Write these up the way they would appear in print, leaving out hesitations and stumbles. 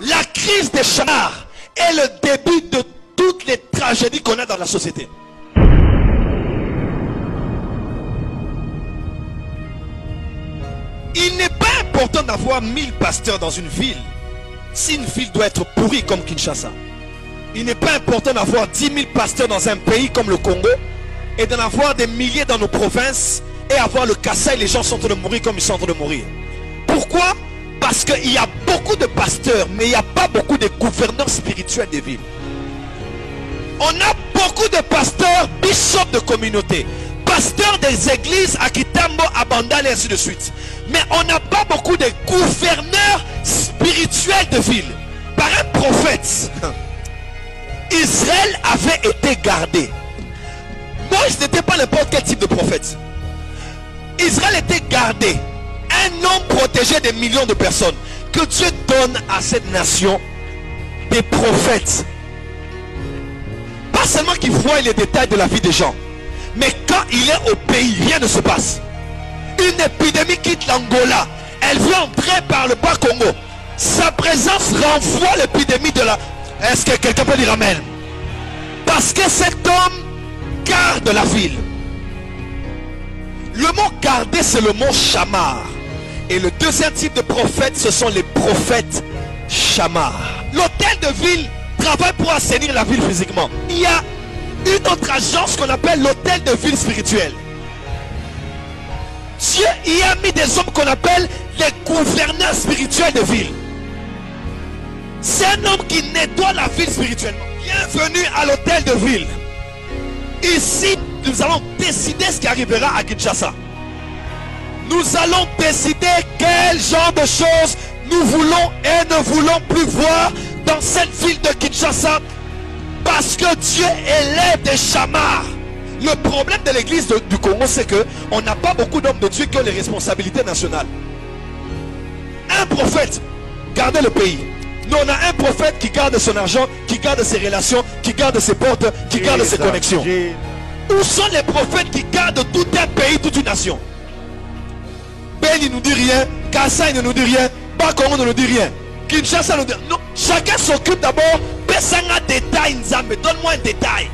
La crise des chamars est le début de toutes les tragédies qu'on a dans la société. Il n'est pas important d'avoir 1000 pasteurs dans une ville si une ville doit être pourrie comme Kinshasa. Il n'est pas important d'avoir 10 000 pasteurs dans un pays comme le Congo et d'en avoir des milliers dans nos provinces et avoir le Kassai, les gens sont en train de mourir comme ils sont en train de mourir. Pourquoi? Parce qu'il y a beaucoup de pasteurs, mais il n'y a pas beaucoup de gouverneurs spirituels des villes. On a beaucoup de pasteurs, bishops de communauté, pasteurs des églises à Kitambo, à Bandal et ainsi de suite. Mais on n'a pas beaucoup de gouverneurs spirituels de ville. Par un prophète, Israël avait été gardé. Moïse n'était pas n'importe quel type de prophète. Israël était gardé. Un homme protégé des millions de personnes. Que Dieu donne à cette nation des prophètes. Pas seulement qu'il voit les détails de la vie des gens, mais quand il est au pays, rien ne se passe. Une épidémie quitte l'Angola. Elle vient entrer par le Bas-Congo. Sa présence renvoie l'épidémie de la... Est-ce que quelqu'un peut dire amen? Parce que cet homme garde la ville. Le mot garder, c'est le mot chamar. Et le deuxième type de prophète, ce sont les prophètes chamar. L'hôtel de ville travaille pour assainir la ville physiquement. Il y a une autre agence qu'on appelle l'hôtel de ville spirituel. Dieu y a mis des hommes qu'on appelle les gouverneurs spirituels de ville. C'est un homme qui nettoie la ville spirituellement. Bienvenue à l'hôtel de ville. Ici, nous allons décider ce qui arrivera à Kinshasa. Nous allons décider quel genre de choses nous voulons et ne voulons plus voir dans cette ville de Kinshasa. Parce que Dieu élève des chamars. Le problème de l'église du Congo, c'est qu'on n'a pas beaucoup d'hommes de Dieu qui ont les responsabilités nationales. Un prophète garde le pays. Nous, on a un prophète qui garde son argent, qui garde ses relations, qui garde ses portes, qui garde ses connexions. Où sont les prophètes qui gardent tout un pays, toute une nation? Ben, il ne nous dit rien. Kassai ne nous dit rien. Bas-Congo ne nous dit rien. Kinshasa nous dit... Non, chacun s'occupe d'abord. Pesanga détail, Nzambe. Donne-moi un détail.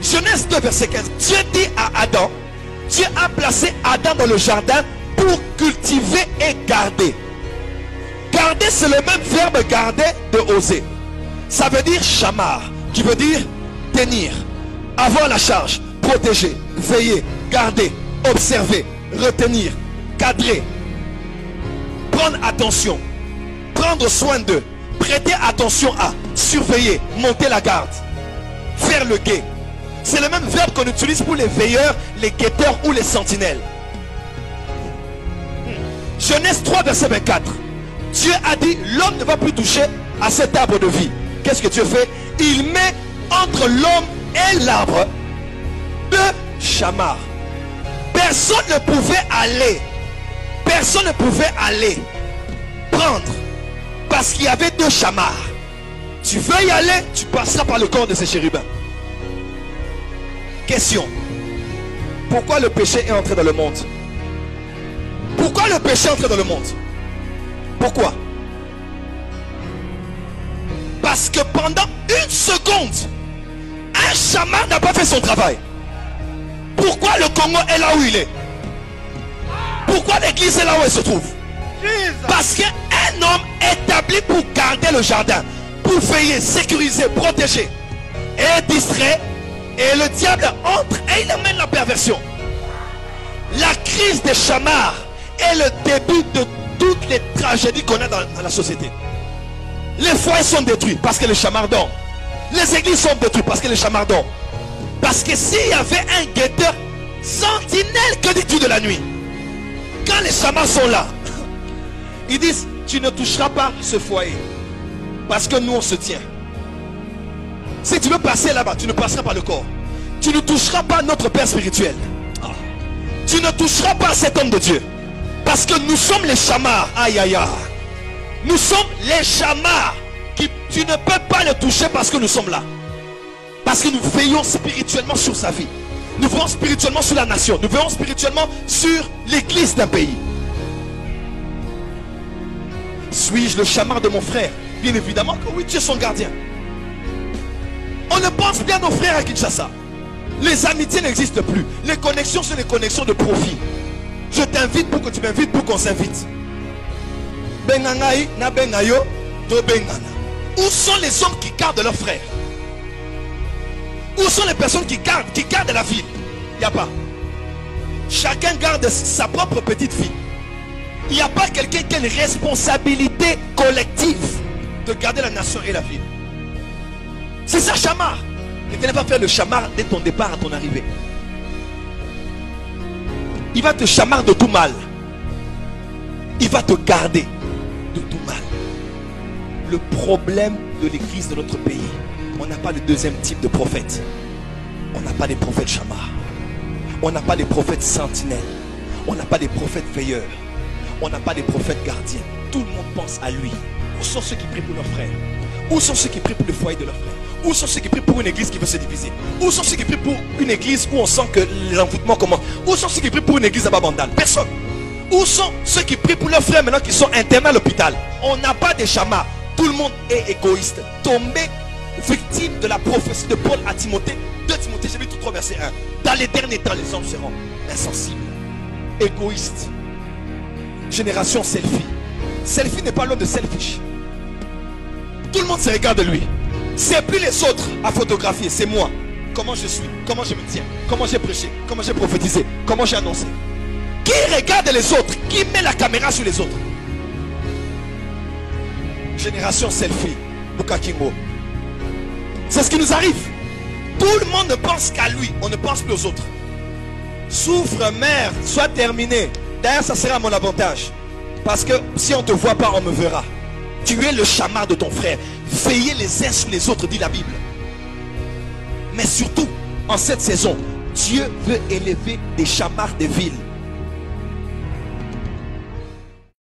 Genèse 2, verset 15. Dieu dit à Adam, Dieu a placé Adam dans le jardin pour cultiver et garder. Garder, c'est le même verbe garder de oser. Ça veut dire chamar, qui veut dire tenir, avoir la charge, protéger, veiller, garder, observer, retenir, cadrer, prendre attention, prendre soin d'eux, prêter attention à, surveiller, monter la garde, faire le guet. C'est le même verbe qu'on utilise pour les veilleurs, les guetteurs ou les sentinelles. Genèse 3, verset 24. Dieu a dit, l'homme ne va plus toucher à cet arbre de vie. Qu'est-ce que Dieu fait? Il met entre l'homme et l'arbre deux chamars. Personne ne pouvait aller. Personne ne pouvait aller prendre. Parce qu'il y avait deux chamars. Tu veux y aller, tu passeras par le corps de ces chérubins. Question. Pourquoi le péché est entré dans le monde? Pourquoi le péché est entré dans le monde? Pourquoi? Parce que pendant une seconde, un chamar n'a pas fait son travail. Pourquoi le Congo est là où il est? Pourquoi l'église est là où elle se trouve? Parce qu'un homme établi pour garder le jardin, pour veiller, sécuriser, protéger, est distrait. Et le diable entre et il amène la perversion. La crise des chamars est le début de toutes les tragédies qu'on a dans la société. Les foyers sont détruits parce que les chamars dorment. Les églises sont détruites parce que les chamars dorment. Parce que s'il y avait un guetteur sentinelle, que dis-tu de la nuit? Quand les chamars sont là, ils disent, tu ne toucheras pas ce foyer. Parce que nous on se tient. Si tu veux passer là-bas, tu ne passeras pas le corps. Tu ne toucheras pas notre Père spirituel. Tu ne toucheras pas cet homme de Dieu. Parce que nous sommes les chamars. Aïe aïe aïe. Nous sommes les chamars. Tu ne peux pas le toucher parce que nous sommes là. Parce que nous veillons spirituellement sur sa vie. Nous veillons spirituellement sur la nation. Nous veillons spirituellement sur l'église d'un pays. Suis-je le chamar de mon frère? Bien évidemment que oui, tu es son gardien. On ne pense bien à nos frères à Kinshasa. Les amitiés n'existent plus. Les connexions sont des connexions de profit. Je t'invite pour que tu m'invites pour qu'on s'invite. Bengangaï, na bengayo, do bengana. Où sont les hommes qui gardent leurs frères? Où sont les personnes qui gardent la ville? Il n'y a pas. Chacun garde sa propre petite fille. Il n'y a pas quelqu'un qui a une responsabilité collective de garder la nation et la ville. C'est ça, chamar. Ne viens pas faire le chamar dès ton départ à ton arrivée. Il va te chamar de tout mal. Il va te garder de tout mal. Le problème de l'église de notre pays, on n'a pas le deuxième type de prophète. On n'a pas des prophètes chamars. On n'a pas des prophètes sentinelles. On n'a pas des prophètes veilleurs. On n'a pas des prophètes gardiens. Tout le monde pense à lui. Où sont ceux qui prient pour leurs frères? Où sont ceux qui prient pour le foyer de leurs frères? Où sont ceux qui prient pour une église qui veut se diviser? Où sont ceux qui prient pour une église où on sent que l'envoûtement commence? Où sont ceux qui prient pour une église à Babandal? Personne. Où sont ceux qui prient pour leurs frères maintenant qui sont internés à l'hôpital? On n'a pas de chamars. Tout le monde est égoïste. Tombé victime de la prophétie de Paul à Timothée. 2 Timothée, chapitre 3, verset 1. Dans les derniers temps, les hommes seront insensibles, égoïstes. Génération selfie. Selfie n'est pas loin de selfish. Tout le monde se regarde de lui. C'est plus les autres à photographier, c'est moi. Comment je suis, comment je me tiens, comment j'ai prêché, comment j'ai prophétisé, comment j'ai annoncé. Qui regarde les autres? Qui met la caméra sur les autres? Génération selfie. Bukakingo. C'est ce qui nous arrive. Tout le monde ne pense qu'à lui. On ne pense plus aux autres. Souffre, mère, sois terminé. D'ailleurs, ça sera à mon avantage. Parce que si on ne te voit pas, on me verra. Tu es le chamar de ton frère. Veillez les uns sur les autres, dit la Bible. Mais surtout, en cette saison, Dieu veut élever des chamars de villes.